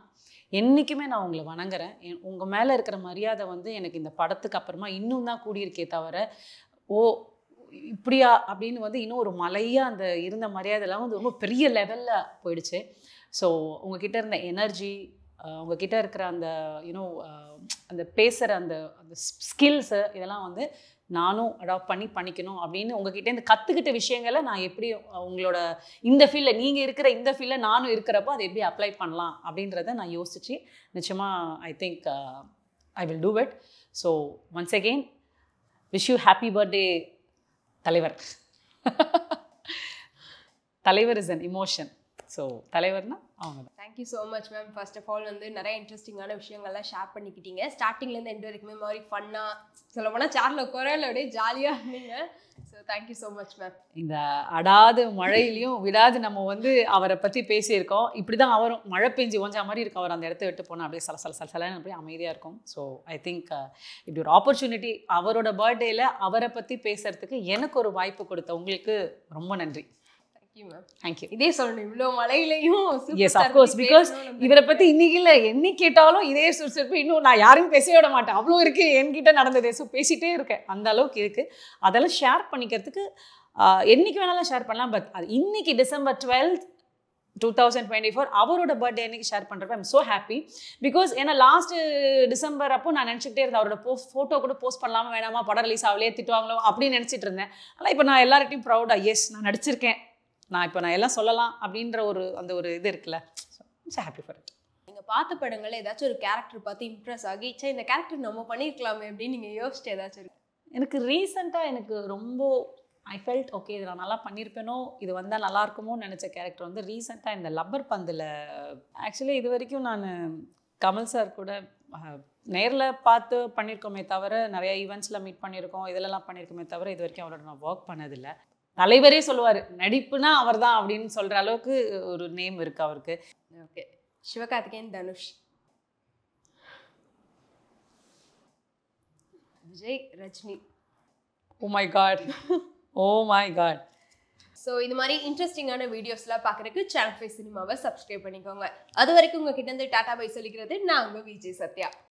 என்றைக்குமே நான் உங்களை வணங்குறேன். உங்கள் மேலே இருக்கிற மரியாதை வந்து எனக்கு இந்த படத்துக்கு அப்புறமா இன்னும் தான் கூடியிருக்கே தவிர ஓ இப்படியா அப்படின்னு வந்து இன்னும் ஒரு மலையாக அந்த இருந்த மரியாதைலாம் வந்து ரொம்ப பெரிய லெவலில் போயிடுச்சு. ஸோ உங்ககிட்ட இருந்த எனர்ஜி, உங்ககிட்ட இருக்கிற அந்த யூனோ அந்த பேசுகிற அந்த அந்த ஸ்கில்ஸு இதெல்லாம் வந்து நானும் அடாப்ட் பண்ணிக்கணும் அப்படின்னு உங்ககிட்டேருந்து கற்றுக்கிட்ட விஷயங்களை நான் எப்படி உங்களோட இந்த ஃபீல்டில் நீங்கள் இருக்கிற இந்த ஃபீல்டில் நானும் இருக்கிறப்போ அதை எப்படி அப்ளை பண்ணலாம் அப்படின்றத நான் யோசிச்சு நிச்சயமாக I think I will do it. So once again wish you happy birthday Thalaivar. Thalaivar is an emotion. So தலைவர்னா அவங்க தான். Thank you so much ma'am. First of all வந்து நிறைய இன்ட்ரெஸ்டிங்கான விஷயங்கள்லாம் ஷேர் பண்ணிக்கிட்டீங்க. ஸ்டார்டிங்லேருந்து எண்ட் வரைக்குமே மாதிரி ஃபன்னாக சொல்ல போனால் சேரில் குரல் அப்படியே ஜாலியாக இருந்தீங்க. So thank you so much ma'am. இந்த அடாது மழையிலையும் விடாது நம்ம வந்து அவரை பற்றி பேசியிருக்கோம். இப்படி தான் அவரும் மழை பெஞ்சு ஓஞ்சா மாதிரி இருக்கும். அவர் அந்த இடத்த விட்டு போனால் அப்படியே சலன்னு அப்படியே அமைதியாக இருக்கும். ஸோ ஐ திங்க் இப்படி ஒரு ஆப்பர்ச்சுனிட்டி அவரோட பர்த்டேயில் அவரை பற்றி பேசுகிறதுக்கு எனக்கு ஒரு வாய்ப்பு கொடுத்த உங்களுக்கு ரொம்ப நன்றி. இதே சொல்லணும் இவ்வளோ மழையிலையும். எஸ் அஃப்கோர்ஸ், பிகாஸ் இவரை பற்றி இன்னைக்கு இல்லை என்னை கேட்டாலும் இதே சுறுசுறுப்பு இன்னும் நான் யாரும் பேசவே விட மாட்டேன். அவ்வளோ இருக்குது என்கிட்ட நடந்தது. ஸோ பேசிகிட்டே இருக்கேன், அந்த அளவுக்கு இருக்குது. அதெல்லாம் ஷேர் பண்ணிக்கிறதுக்கு என்றைக்கு வேணாலும் ஷேர் பண்ணலாம். பட் அது இன்னைக்கு December 12th 2024 அவரோட பர்த்டே அன்னைக்கு ஷேர் பண்ணுறப்ப ஐம் ஸோ ஹாப்பி. பிகாஸ் ஏன்னா லாஸ்ட் டிசம்பர் அப்போ நான் நினச்சிக்கிட்டே இருந்தேன் அவரோட ஃபோட்டோ கூட போஸ்ட் பண்ணலாமா வேணாமா, படம் ரிலீஸ் ஆகலையே திட்டுவாங்களோ அப்படின்னு நினச்சிட்டு இருந்தேன். ஆனால் இப்போ நான் எல்லார்ட்டையும் ப்ரௌடாக எஸ் நான் நடிச்சிருக்கேன், நான் எல்லாம் சொல்லலாம் அப்படின்ற அந்த ஒரு இது இருக்குல்ல. So happy for it. நீங்கள் பார்த்த படங்களில் ஏதாச்சும் ஒரு கேரக்டர் பார்த்து இம்ப்ரெஸ் ஆகி சே இந்த கேரக்டர் நம்ம பண்ணியிருக்கலாமே அப்படின்னு நீங்கள் யோசிச்சு ஏதாச்சும் இருக்கு? எனக்கு ரீசெண்டாக எனக்கு ரொம்ப ஐ ஃபெல்ட் ஓகே இது நான் நல்லா பண்ணியிருப்பேனோ, இது வந்தால் நல்லா இருக்குமோன்னு நினச்ச கேரக்டர் வந்து ரீசெண்டாக இந்த லப்பர் பந்தில். ஆக்சுவலி இது வரைக்கும் நான் கமல் சார் கூட நேரில் பார்த்து பண்ணியிருக்கோமே தவிர நிறைய ஈவெண்ட்ஸில் மீட் பண்ணியிருக்கோம், இதிலெல்லாம் பண்ணியிருக்கோமே தவிர இது வரைக்கும் அவரோட நான் ஒர்க் பண்ணதில்லை. தலைவரே சொல்லுவார் நடிப்புனா அவர் தான் அப்படின்னு சொல்கிற அளவுக்கு ஒரு நேம் இருக்குது அவருக்கு. Okay, Sivakarthikeyan Dhanush Vijay, Rajini. Oh my god, oh my god. So இது மாதிரி இன்ட்ரெஸ்டிங்கான வீடியோஸ்லாம் பார்க்குறதுக்கு சேனல் 5 சினிமாவை சப்ஸ்கிரைப் பண்ணிக்கோங்க. அது வரைக்கும் உங்ககிட்ட இருந்து டாடா பை சொல்லிக்கிறது நான் உங்கள் விஜய் சத்யா.